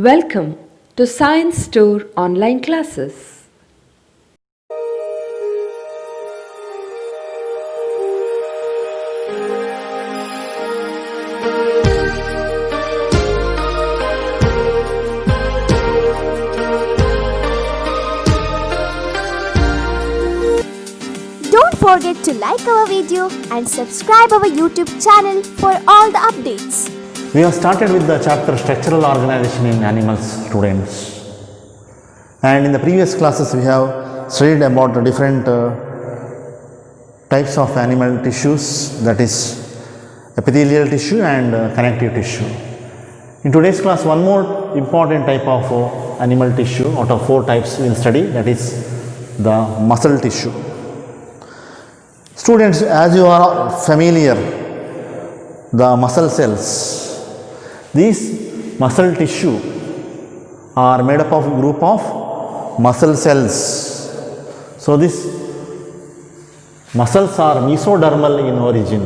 Welcome to Science Store online classes. Don't forget to like our video and subscribe our YouTube channel for all the updates. We have started with the chapter Structural Organization in Animals, students. And in the previous classes we have studied about the different types of animal tissues, that is epithelial tissue and connective tissue. In today's class, one more important type of animal tissue out of 4 types we will study, that is the muscle tissue. Students, as you are familiar, the muscle cells, these muscle tissue are made up of a group of muscle cells. So, these muscles are mesodermal in origin.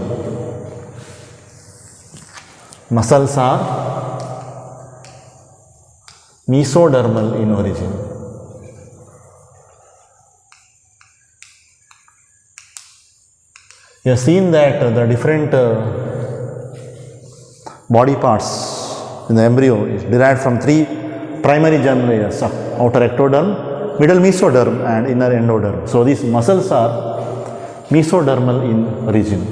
Muscles are mesodermal in origin. You have seen that the different body parts in the embryo is derived from 3 primary germ layers of outer ectoderm, middle mesoderm and inner endoderm. So, these muscles are mesodermal in origin.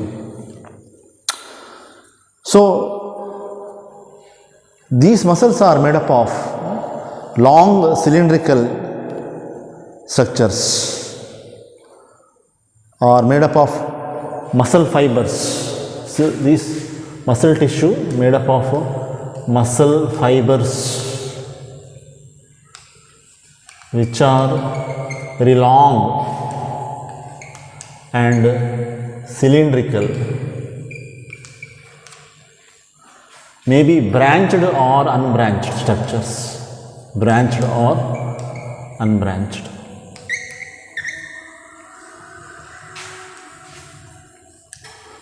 So, these muscles are made up of long cylindrical structures, are made up of muscle fibers. So, this muscle tissue made up of muscle fibers which are very long and cylindrical, may be branched or unbranched structures, branched or unbranched.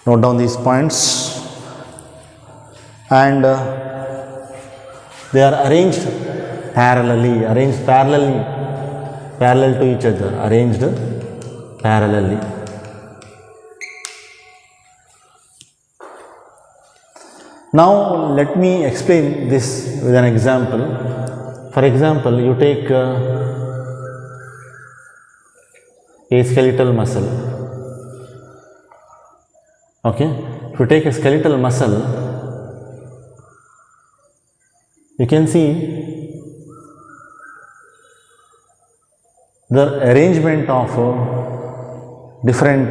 Note down these points, and they are arranged parallelly, parallel to each other, arranged parallelly. Now, let me explain this with an example. For example, you take a skeletal muscle. Okay, if you take a skeletal muscle, you can see the arrangement of different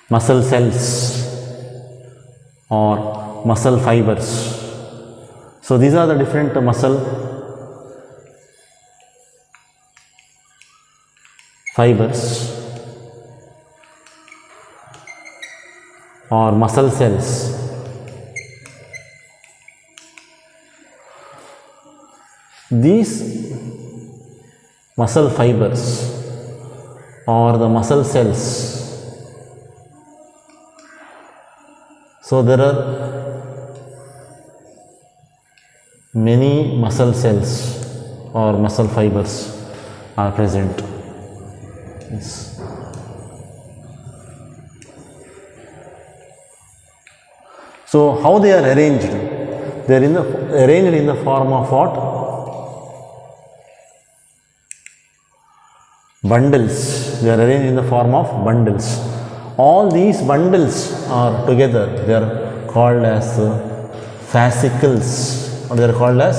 muscle cells or muscle fibers. So, these are the different muscle fibers or muscle cells. These muscle fibers or the muscle cells, so there are many muscle cells or muscle fibers are present. Yes. So, how they are arranged? They are arranged in the form of what? Bundles. They are arranged in the form of bundles. All these bundles are together. They are called as fascicles. Or they are called as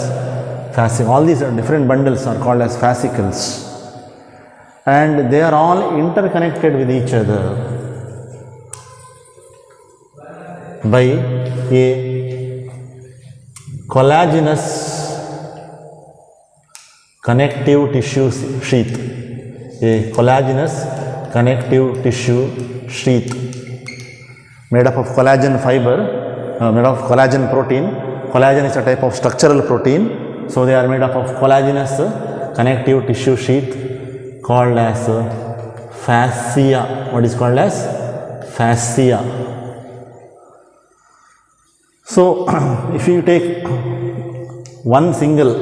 fascicles. All these different bundles are called as fascicles. And they are all interconnected with each other by a collagenous connective tissue sheath, a collagenous connective tissue sheath made up of collagen fiber, made of collagen protein. Collagen is a type of structural protein. So, they are made up of collagenous connective tissue sheath called as fascia. What is called as fascia? So if you take one single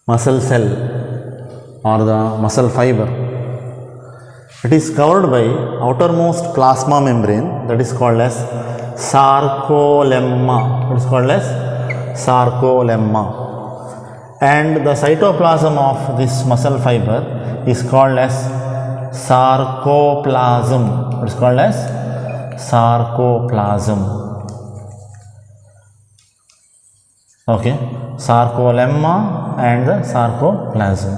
muscle cell or the muscle fiber, it is covered by outermost plasma membrane, that is called as sarcolemma. It is called as sarcolemma. And the cytoplasm of this muscle fiber is called as sarcoplasm. It is called as sarcoplasm. Okay, sarcolemma and the sarcoplasm.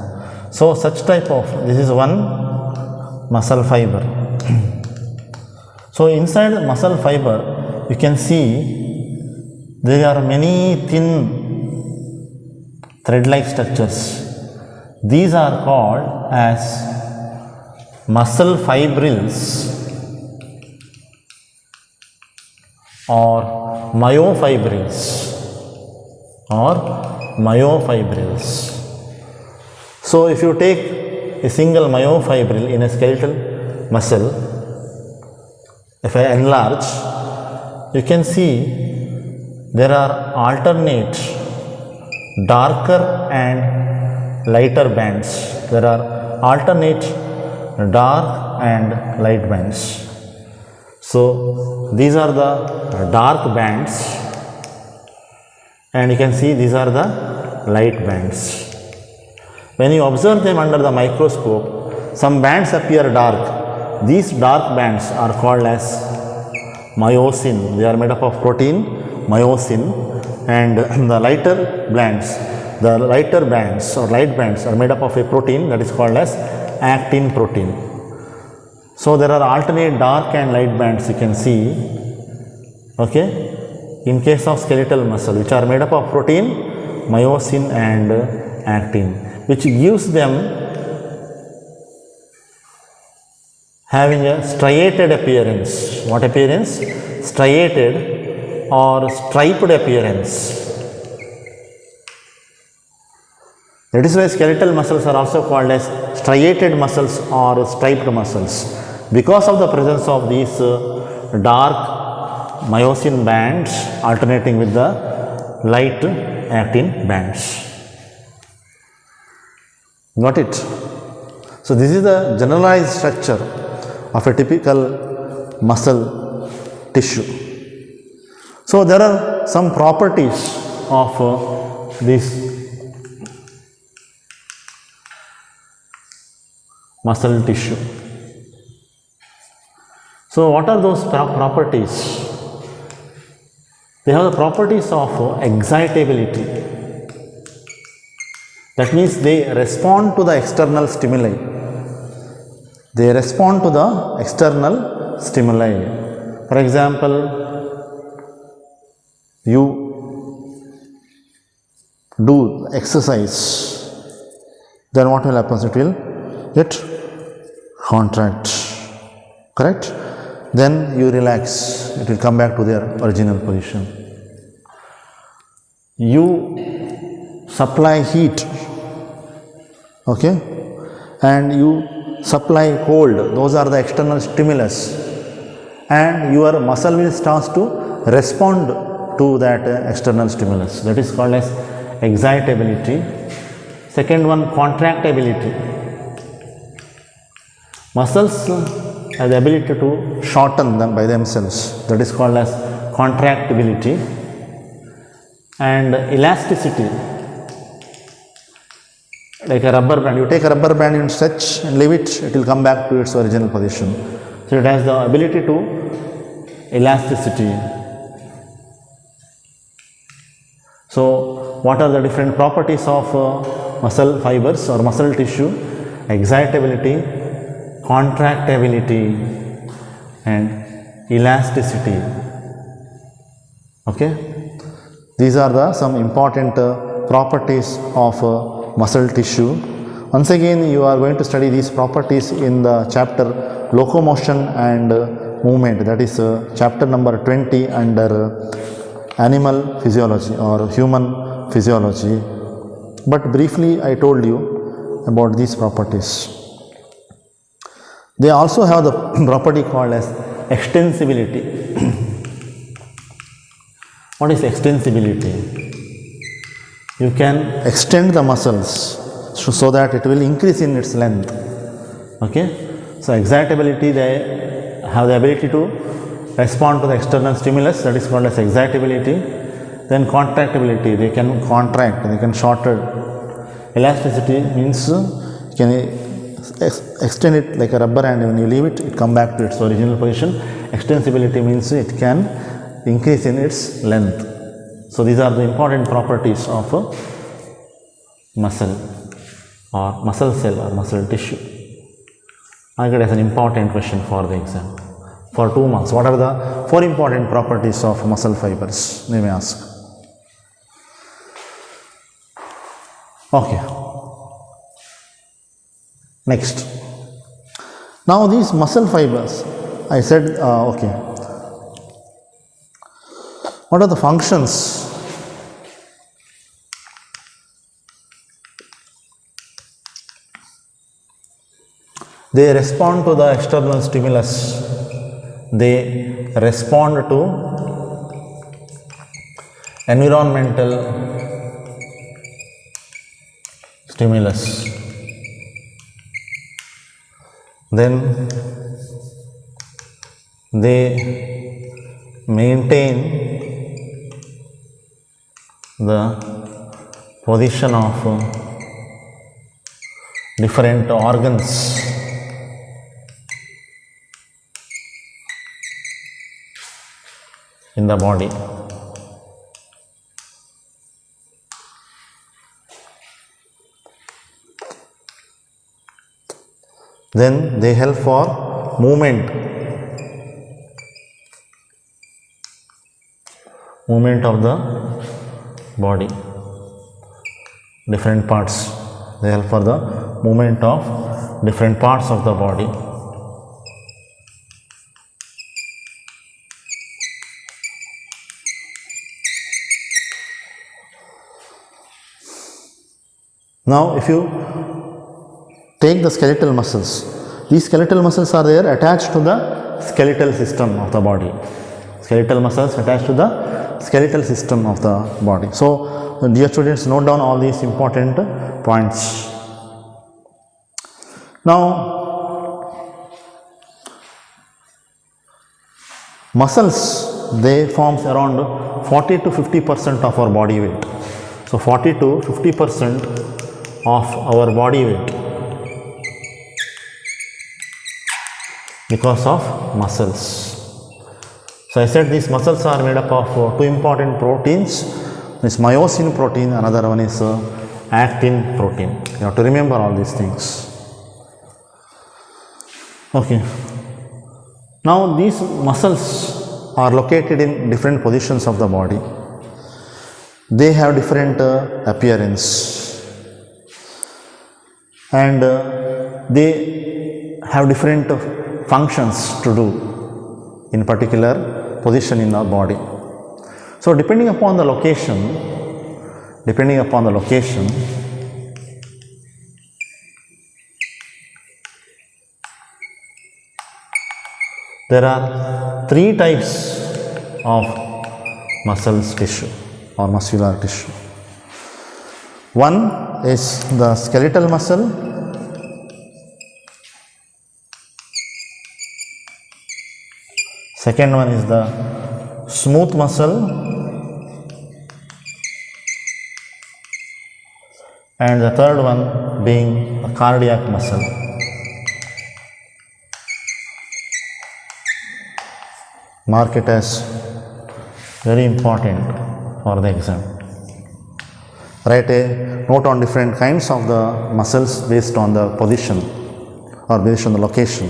So such type of, this is one muscle fiber. So inside muscle fiber you can see there are many thin thread-like structures. These are called as muscle fibrils or myofibrils So if you take a single myofibril in a skeletal muscle, if I enlarge, you can see there are alternate darker and lighter bands. There are alternate dark and light bands. So these are the dark bands, and you can see these are the light bands. When you observe them under the microscope, some bands appear dark. These dark bands are called as myosin. They are made up of protein, myosin, and the lighter bands or light bands are made up of a protein that is called as actin protein. So there are alternate dark and light bands you can see, okay, in case of skeletal muscle, which are made up of protein, myosin and actin, which gives them having a striated appearance. What appearance? Striated or striped appearance. That is why skeletal muscles are also called as striated muscles or striped muscles, because of the presence of these dark myosin bands alternating with the light actin bands. Got it? So this is the generalized structure of a typical muscle tissue. So there are some properties of this muscle tissue. So what are those properties? They have the properties of excitability. That means they respond to the external stimuli. They respond to the external stimuli. For example, you do exercise, then what will happen? It will get contract, correct? Then you relax, it will come back to their original position. You supply heat, okay, and you supply cold, those are the external stimulus, and your muscle will start to respond to that external stimulus. That is called as excitability. Second one, contractibility. Muscles have the ability to shorten them by themselves. That is called as contractibility. And elasticity, like a rubber band. You take a rubber band and stretch and leave it, it will come back to its original position. So it has the ability to elasticity. So what are the different properties of muscle fibers or muscle tissue? Excitability, contractibility and elasticity. Okay, these are the some important properties of muscle tissue. Once again, you are going to study these properties in the chapter locomotion and movement, that is chapter number 20 under animal physiology or human physiology. But briefly I told you about these properties. They also have the property called as extensibility. What is extensibility? You can extend the muscles so that it will increase in its length. Okay, so excitability, they have the ability to respond to the external stimulus, that is called as excitability. Then contractibility, they can contract, they can shorten. Elasticity means you can extend it like a rubber, and when you leave it, it come back to its original position. Extensibility means it can increase in its length. So these are the important properties of a muscle or muscle cell or muscle tissue. I get as an important question for the exam. For 2 marks, what are the 4 important properties of muscle fibers? They may ask. Okay. Next. Now these muscle fibers, I said, okay. What are the functions? They respond to the external stimulus. They respond to environmental stimulus. Then they maintain the position of different organs in the body. Then they help for movement of the body, different parts. They help for the movement of different parts of the body. Now, if you take the skeletal muscles, these skeletal muscles are there attached to the skeletal system of the body. Skeletal muscles attached to the skeletal system of the body. So, dear students, note down all these important points. Now, muscles, they forms around 40 to 50% of our body weight. So, 40 to 50% of our body weight because of muscles. So I said these muscles are made up of 2 important proteins. This myosin protein, another one is actin protein. You have to remember all these things. Okay. Now these muscles are located in different positions of the body. They have different appearance. And they have different functions to do in particular position in our body. So depending upon the location, there are 3 types of muscles tissue or muscular tissue. One is the skeletal muscle, second one is the smooth muscle, and the third one being a cardiac muscle. Mark it as very important for the exam. Write a note on different kinds of the muscles based on the position or based on the location.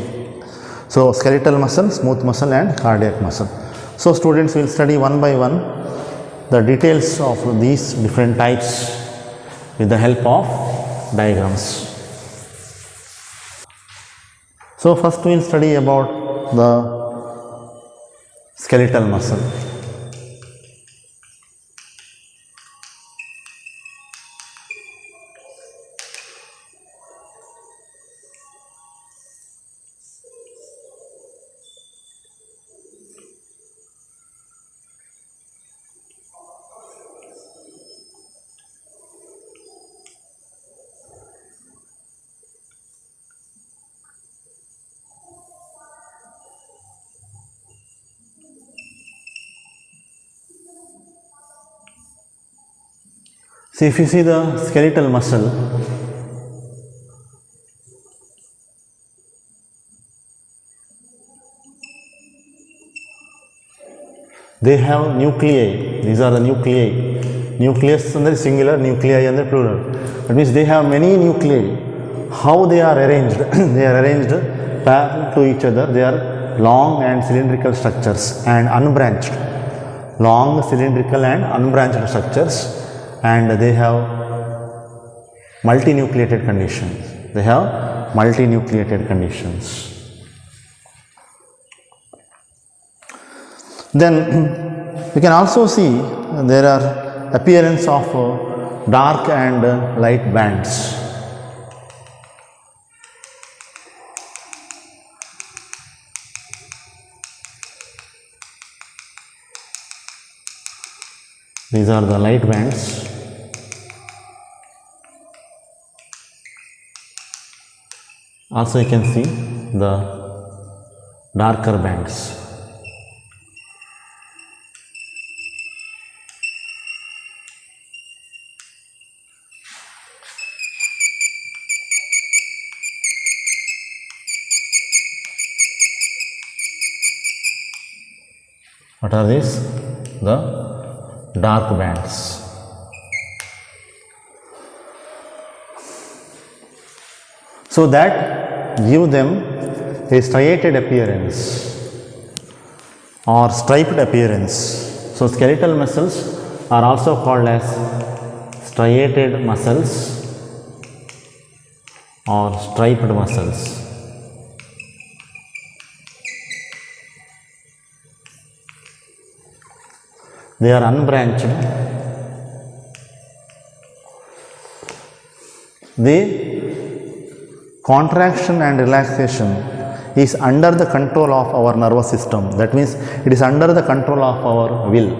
So, skeletal muscle, smooth muscle and cardiac muscle. So, students will study one by one the details of these different types with the help of diagrams. So, first we will study about the skeletal muscle. See, if you see the skeletal muscle, they have nuclei. These are the nuclei. Nucleus and the singular, nuclei and the plural. That means they have many nuclei. How they are arranged? They are arranged parallel to each other. They are long and cylindrical structures and unbranched. Long, cylindrical and unbranched structures, and they have multinucleated conditions. They have multinucleated conditions. Then we can also see there are appearance of dark and light bands. These are the light bands. Also you can see the darker bands. What are these? The dark bands. So that give them a striated appearance or striped appearance. So skeletal muscles are also called as striated muscles or striped muscles. They are unbranched. The contraction and relaxation is under the control of our nervous system. That means it is under the control of our will.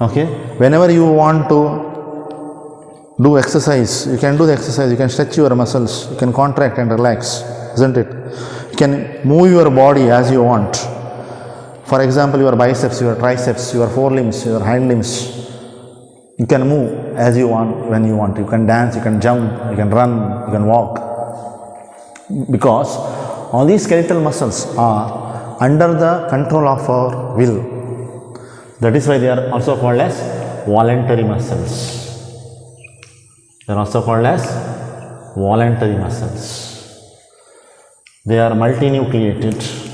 Okay, whenever you want to do exercise, you can do the exercise, you can stretch your muscles, you can contract and relax, isn't it? You can move your body as you want. For example, your biceps, your triceps, your forelimbs, your hind limbs, you can move as you want, when you want. You can dance, you can jump, you can run, you can walk. Because all these skeletal muscles are under the control of our will. That is why they are also called as voluntary muscles. They are also called as voluntary muscles. They are multinucleated.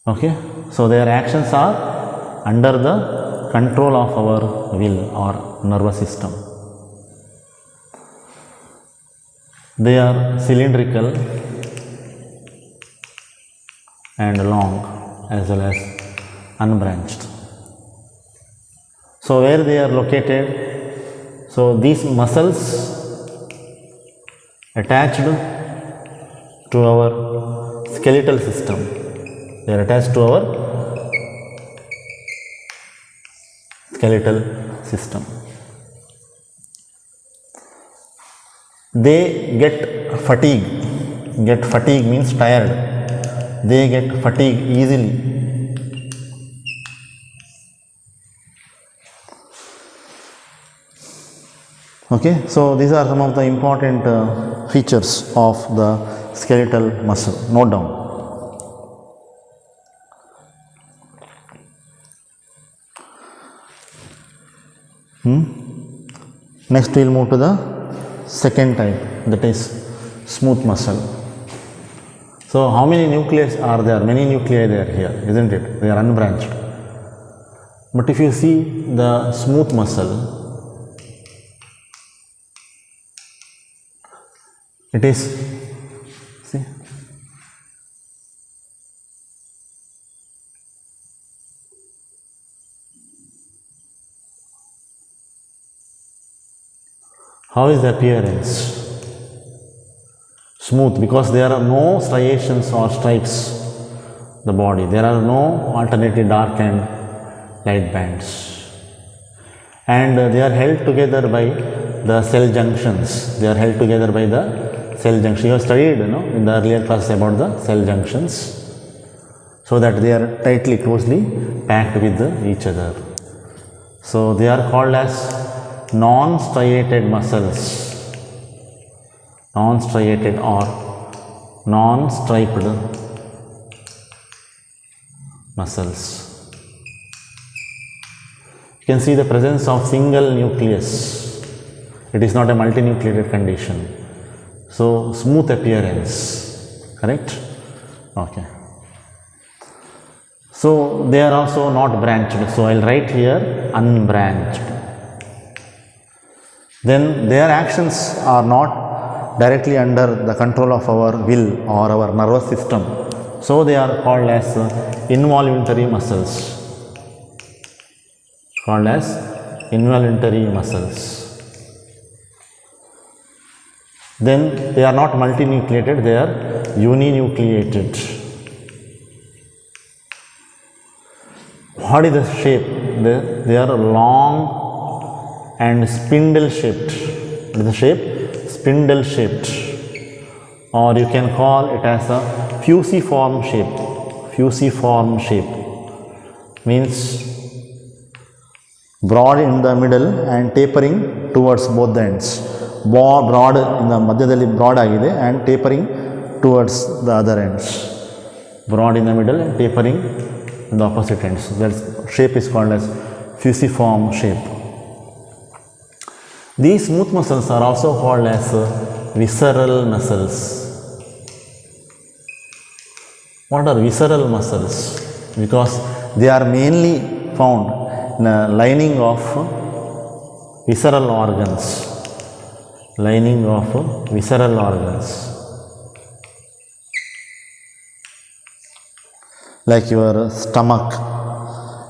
Okay, so their actions are under the control of our will or nervous system. They are cylindrical and long as well as unbranched. So where they are located? So these muscles attached to our skeletal system. They are attached to our skeletal system. They get fatigue. Get fatigue means tired. They get fatigue easily. Okay, so these are some of the important features of the skeletal muscle. Note down. Next we will move to the second type, that is smooth muscle. So how many nuclei are there? Many nuclei there here, isn't it? They are unbranched. But if you see the smooth muscle, it is, see, how is the appearance? Smooth, because there are no striations or stripes the body. There are no alternative dark and light bands. And they are held together by the cell junctions. They are held together by the cell junction. You have studied, in the earlier class about the cell junctions. so that they are tightly, closely packed with each other. So they are called as non-striated muscles, non-striated or non-striped muscles. You can see the presence of single nucleus. It is not a multinucleated condition. So smooth appearance, correct? Okay. So they are also not branched. So I will write here unbranched. Then their actions are not directly under the control of our will or our nervous system. So they are called as involuntary muscles. Called as involuntary muscles. Then they are not multinucleated, they are uninucleated. What is the shape? They are long and spindle shaped. What is the shape? Spindle shaped. Or you can call it as a fusiform shape. Fusiform shape means broad in the middle and tapering towards both the ends. Broad in the madhyadalli broad agide and tapering towards the other ends. Broad in the middle and tapering in the opposite ends. That shape is called as fusiform shape. These smooth muscles are also called as visceral muscles. What are visceral muscles? Because they are mainly found in the lining of visceral organs. Lining of visceral organs. Like your stomach,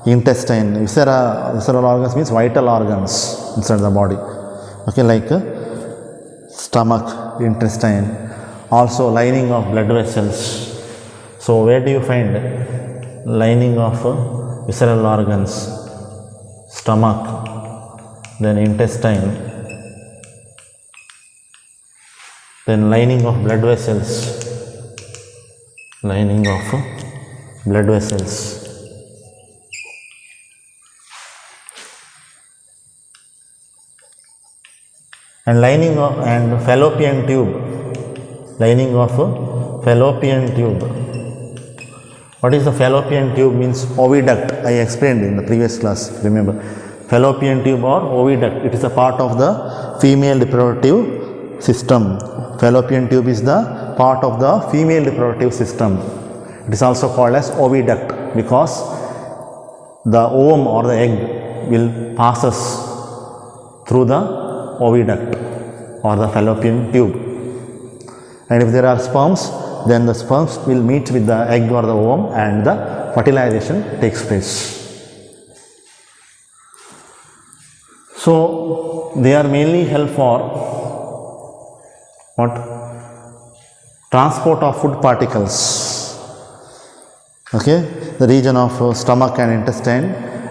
intestine, visceral organs means vital organs inside the body. Okay, like stomach, intestine, also lining of blood vessels. So where do you find lining of visceral organs? Stomach, then intestine, then lining of blood vessels. Lining of blood vessels. And lining of and fallopian tube. Lining of fallopian tube. What is the fallopian tube? Means oviduct. I explained in the previous class, remember. Fallopian tube or oviduct. It is a part of the female reproductive system. Fallopian tube is the part of the female reproductive system. It is also called as oviduct because the ovum or the egg will passes through the oviduct or the fallopian tube. And if there are sperms, then the sperms will meet with the egg or the ovum and the fertilization takes place. So they are mainly help for what? Transport of food particles. Okay, the region of stomach and intestine,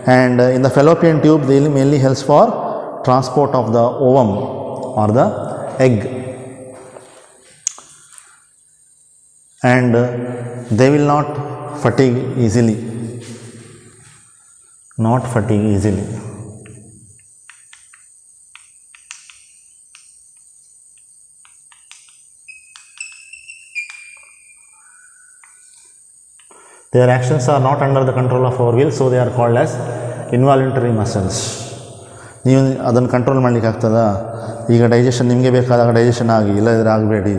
and in the fallopian tube they mainly helps for transport of the ovum or the egg, and they will not fatigue easily. Not fatigue easily. Their actions are not under the control of our will, so they are called as involuntary muscles. ನೀವು ಅದನ್ನು control ಮಾಡಲಿಕ್ಕೆ ಆಗ್ತದಾ? ಈಗ digestion ನಿಮಗೆ ಬೇಕಾದಾಗ digestion ಆಗಿ, ಇಲ್ಲದಿದ್ದರೆ ಆಗಬೇಡಿ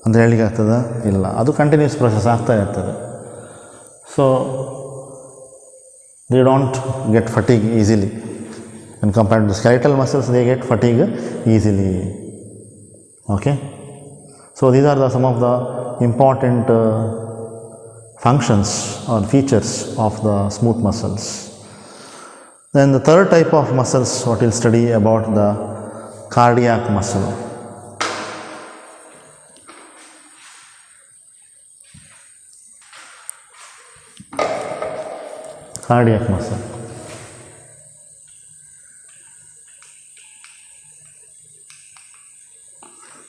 ಅಂತ ಹೇಳಲಿಕ್ಕೆ ಆಗ್ತದಾ? ಇಲ್ಲ, ಅದು ಕಂಟಿನ್ಯೂಸ್ ಪ್ರೊಸೆಸ್ ಆಗ್ತಾ ಇರ್ತದೆ. So they don't get fatigue easily. when compared to the skeletal muscles, they get fatigue easily. Okay, so these are some of the important functions or features of the smooth muscles. Then the third type of muscles, what we'll study about the cardiac muscle. Cardiac muscle.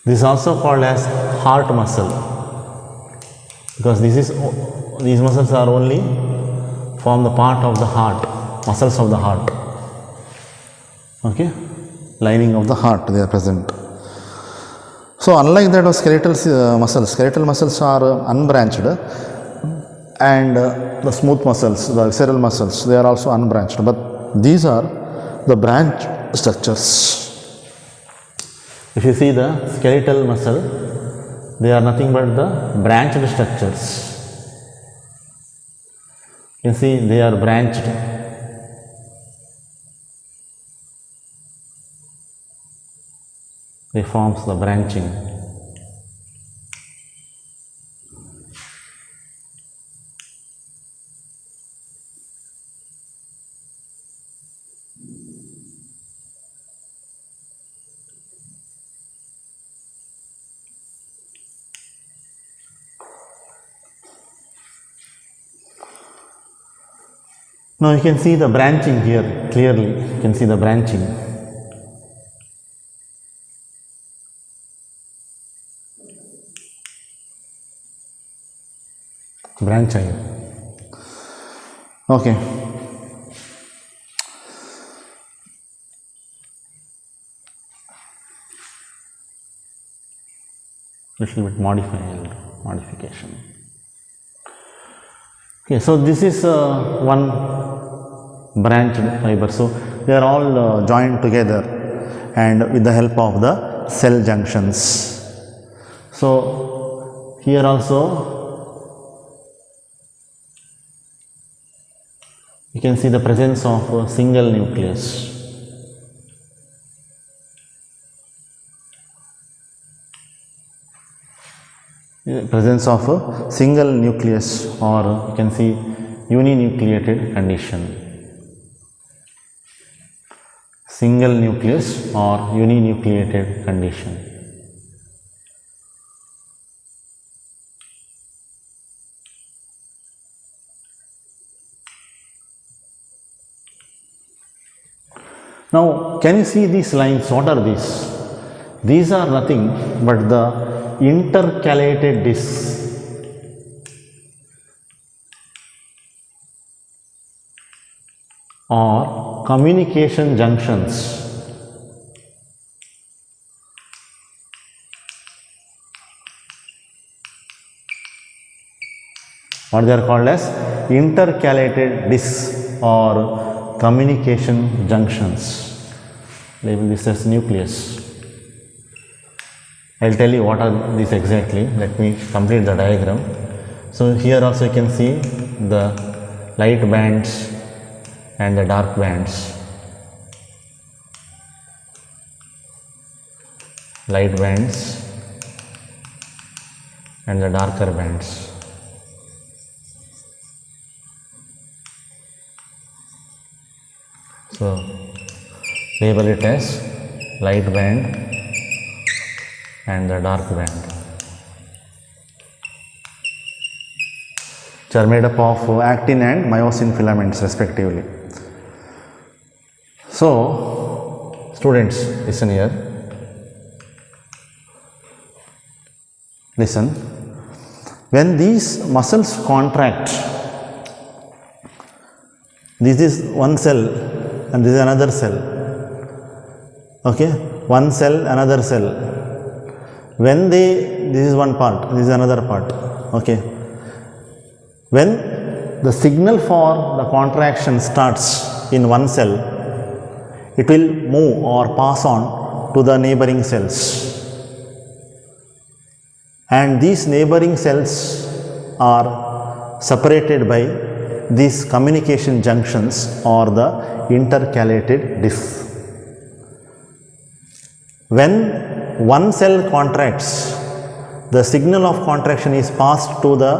This is also called as heart muscle. because these muscles are only form the part of the heart, muscles of the heart. Okay, lining of the heart, they are present. So unlike that of skeletal muscles are unbranched, and the smooth muscles, the visceral muscles, they are also unbranched, but these are the branch structures. If you see the skeletal muscle, they are nothing but the branched structures. You see, they are branched. They forms the branching. Now you can see the branching here clearly. You can see the branching. Branching. Okay. Little bit modification. Okay, so this is one branched fiber. So they are all joined together and with the help of the cell junctions. So here also you can see the presence of a single nucleus. Presence of a single nucleus, or you can see uninucleated condition. Single nucleus or uninucleated condition. Now, can you see these lines? What are these? These are nothing but the intercalated discs. Or communication junctions. What they are called as intercalated discs or communication junctions. Label this as nucleus. I will tell you what are these exactly. Let me complete the diagram. So here also you can see the light bands and the dark bands. Light bands and the darker bands. So label it as light band and the dark band, which are made up of actin and myosin filaments respectively. So students, listen here. Listen. When these muscles contract, this is one cell and this is another cell. Okay, one cell, another cell. When this is one part, this is another part. Okay. When the signal for the contraction starts in one cell, it will move or pass on to the neighboring cells. And these neighboring cells are separated by these communication junctions or the intercalated discs. When one cell contracts, the signal of contraction is passed to the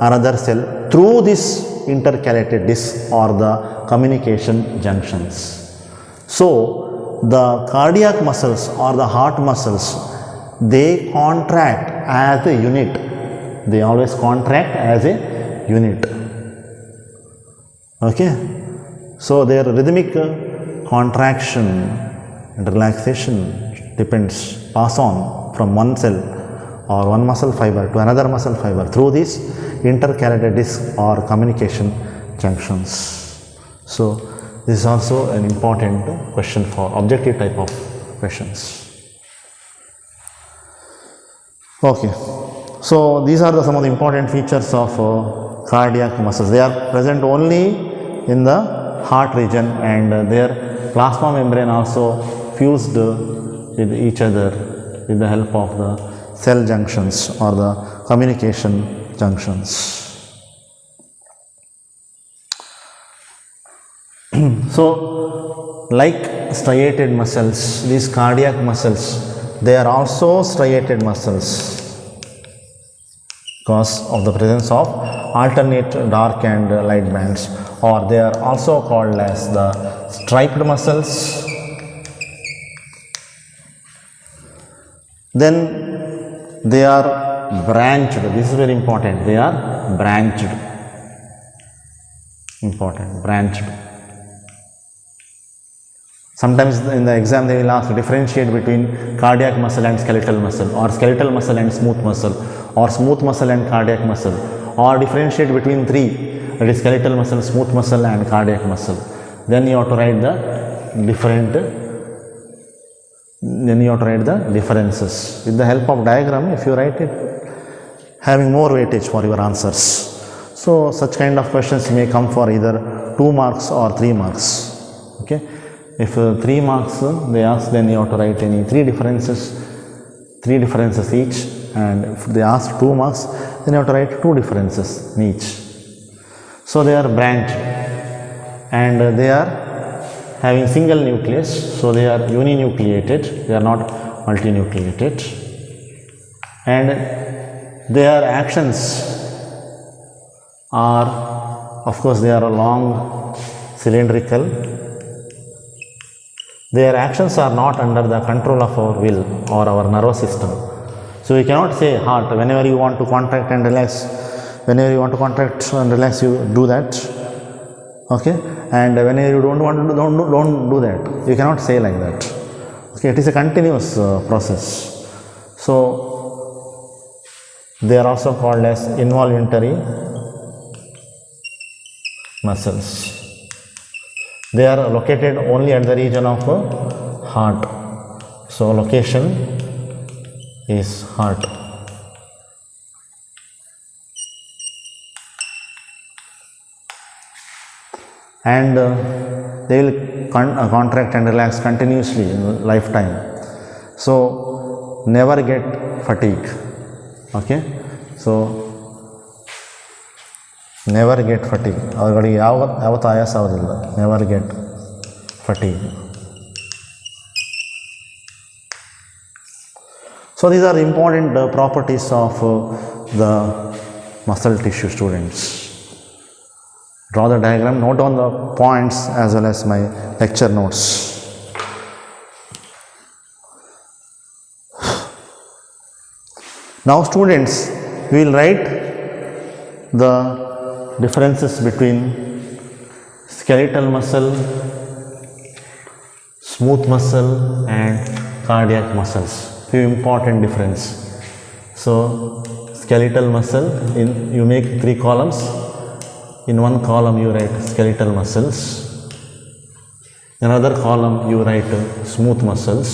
another cell through this intercalated disc or the communication junctions. So the cardiac muscles or the heart muscles, they contract as a unit. They always contract as a unit. Okay. So their rhythmic contraction and relaxation depends, pass on from one cell or one muscle fiber to another muscle fiber through these intercalated disc or communication junctions. So this is also an important question for objective type of questions. Okay, so these are some of the important features of cardiac muscles. They are present only in the heart region, and their plasma membrane also fused with each other with the help of the cell junctions or the communication junctions. So, like striated muscles, these cardiac muscles, they are also striated muscles because of the presence of alternate dark and light bands, or they are also called as the striped muscles. Then they are branched. This is very important. They are branched. Important, branched. Sometimes in the exam they will ask differentiate between cardiac muscle and skeletal muscle, or skeletal muscle and smooth muscle, or smooth muscle and cardiac muscle, or differentiate between three, that is skeletal muscle, smooth muscle and cardiac muscle. Then you have to write the differences. With the help of diagram, if you write it, having more weightage for your answers. So such kind of questions may come for either 2 marks or 3 marks. Okay. If 3 marks they ask, then you have to write any 3 differences each, and if they ask 2 marks, then you have to write 2 differences in each. So they are branched, and they are having single nucleus, so they are uninucleated, they are not multinucleated, and their actions are, of course, they are long cylindrical. Their actions are not under the control of our will or our nervous system. So we cannot say heart, whenever you want to contract and relax, you do that. Okay, and whenever you don't want to don't do that. You cannot say like that. Okay, it is a continuous process. So they are also called as involuntary muscles. They are located only at the region of heart. So location is heart. And they will contract and relax continuously in lifetime. So never get fatigue. Okay. So never get fatigue. Avariಗೆ ಯಾವತ್ತೂ ಆಯಾಸ ಆಗೋದಿಲ್ಲ. Never get fatigue. So these are important properties of the muscle tissue, students. Draw the diagram, note down the points as well as my lecture notes. Now students, we will write the differences between skeletal muscle, smooth muscle and cardiac muscles. Few important difference. So skeletal muscle, you make 3 columns. In one column you write skeletal muscles, in another column you write smooth muscles,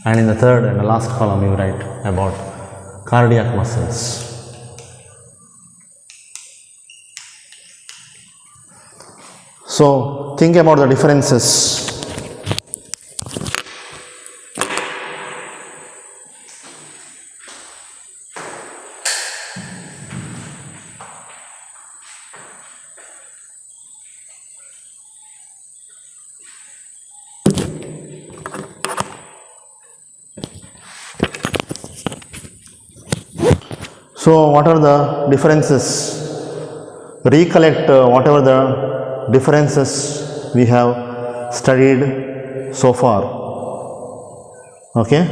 and in the third and the last column you write about cardiac muscles. So think about the differences. So what are the differences? Recollect whatever the differences we have studied so far. Okay.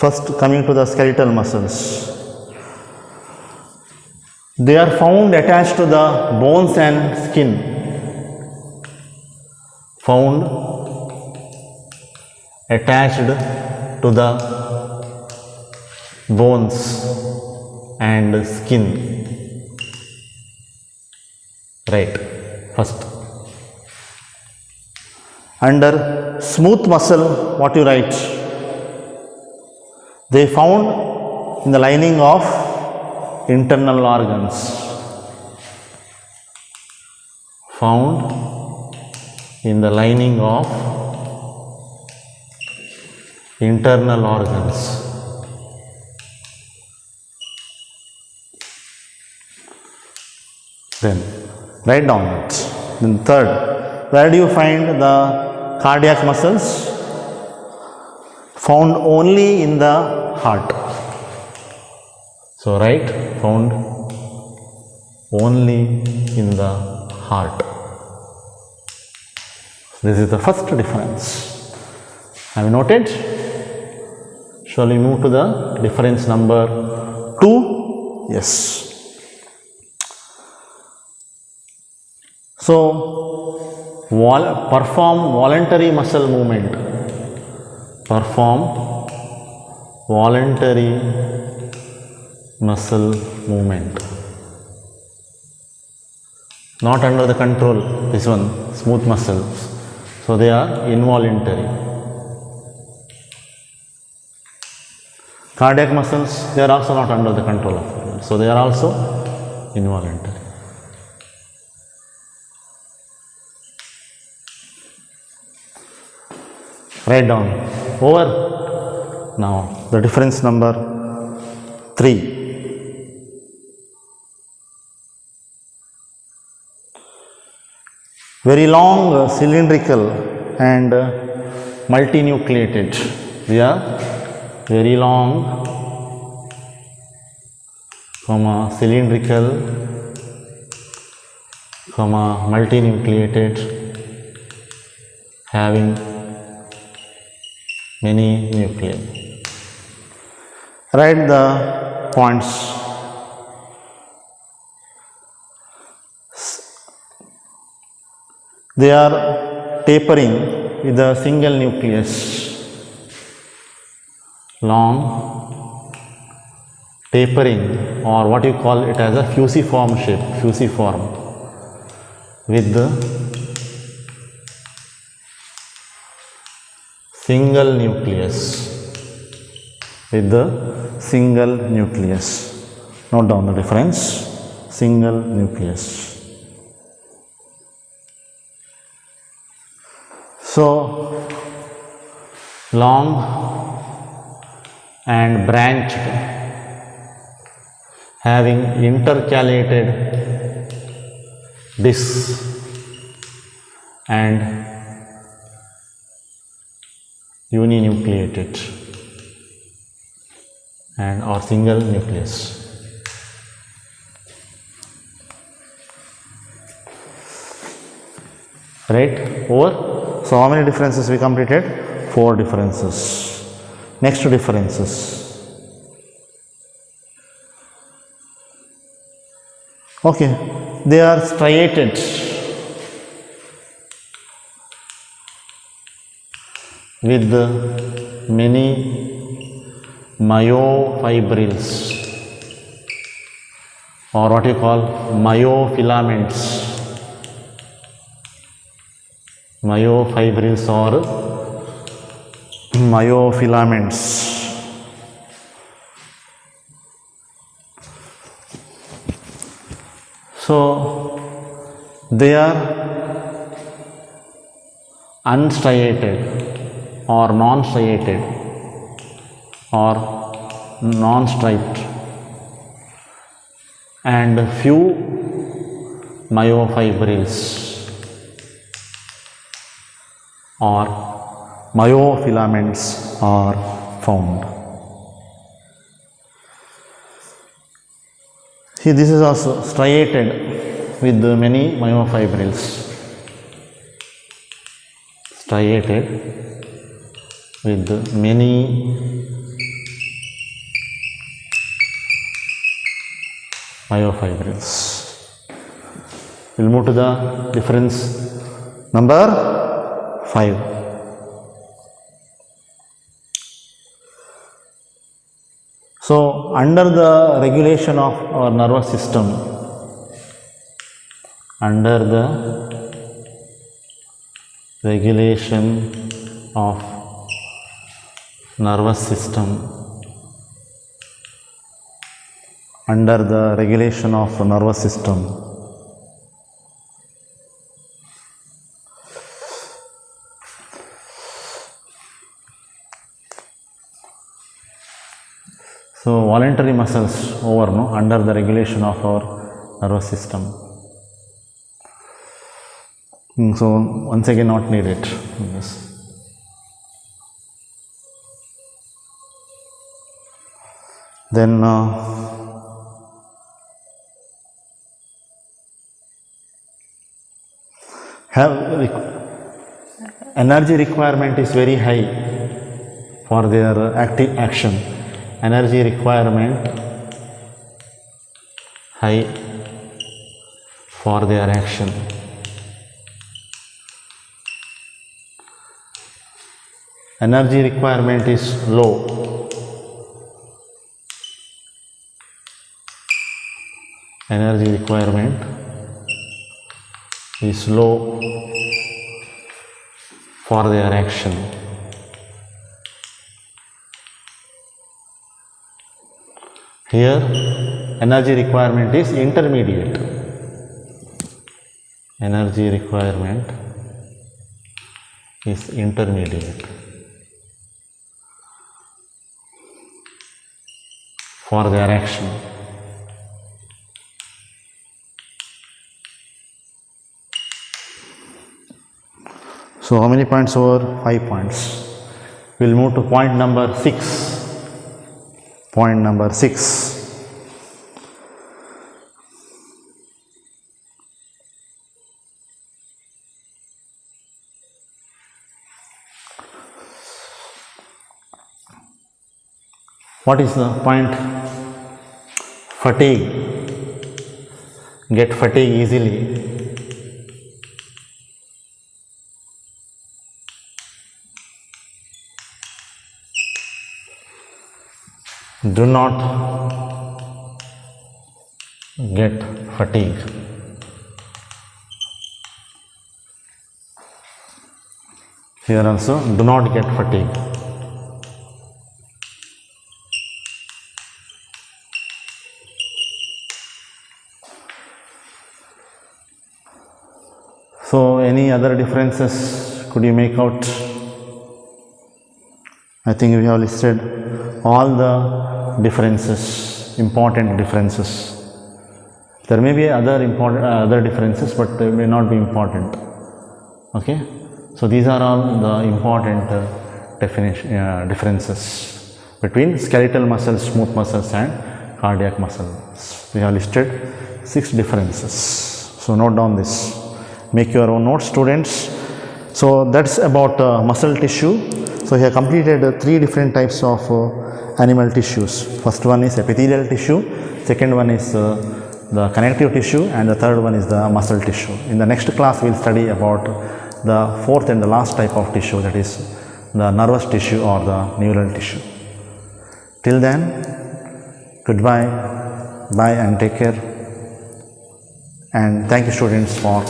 First, coming to the skeletal muscles. They are found attached to the bones and skin. Found attached to the bones and skin. Right, first. Under smooth muscle, what you write? They found in the lining of internal organs. Found in the lining of internal organs. Then write down it. Then third, where do you find the cardiac muscles? Found only in the heart. So write found only in the heart. This is the first difference. Have you noted? Shall we move to the difference number 2? Yes. So, perform voluntary muscle movement. Perform voluntary muscle movement. Not under the control, this one, smooth muscles. So, they are involuntary. Cardiac muscles, they are also not under the control of it. So, they are also involuntary. Write down. Over. Now, the difference number 3. Very long, cylindrical and multinucleated. They are very long, cylindrical, multinucleated, having many nuclei. Write the points. They are tapering with a single nucleus. Long, tapering, or what you call it as a fusiform shape, fusiform, with the single nucleus, Note down the difference, single nucleus. So, long and branched, having intercalated discs and uninucleated and or single nucleus. Right, over. So, how many differences we completed? 4 differences. Next differences. Okay, they are striated. With many myofibrils, or what you call myofilaments. Myofibrils or myofilaments. So, they are unstriated or non-striated or non-striped, and few myofibrils or myofilaments are found. See, this is also striated with many myofibrils. Striated with many myofibrils. We will move to the difference number 5. So, under the regulation of our nervous system, under the regulation of nervous system, under the regulation of nervous system, so voluntary muscles over under the regulation of our nervous system. So once again not needed. Yes. Then energy requirement is very high for their active action. Energy requirement high for their action. Energy requirement is low. Energy requirement is low for their action. Here energy requirement is intermediate. Energy requirement is intermediate for their action. So how many points over? 5 points. We will move to point number 6. Point number 6. What is the point? Fatigue. Get fatigue easily. Do not get fatigue. Here also, do not get fatigue. So, any other differences could you make out? I think we have listed all the differences, important differences. There may be other differences, but they may not be important. Okay, so these are all the important differences between skeletal muscles, smooth muscles, and cardiac muscles. We have listed 6 differences. So note down this. Make your own notes, students. So that's about muscle tissue. So we have completed 3 different types of animal tissues. First one is epithelial tissue, second one is the connective tissue, and the third one is the muscle tissue. In the next class we will study about the fourth and the last type of tissue, that is the nervous tissue or the neural tissue. Till then, goodbye, bye and take care, and thank you students for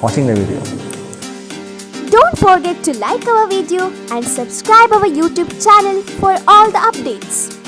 watching the video. Don't forget to like our video and subscribe our YouTube channel for all the updates.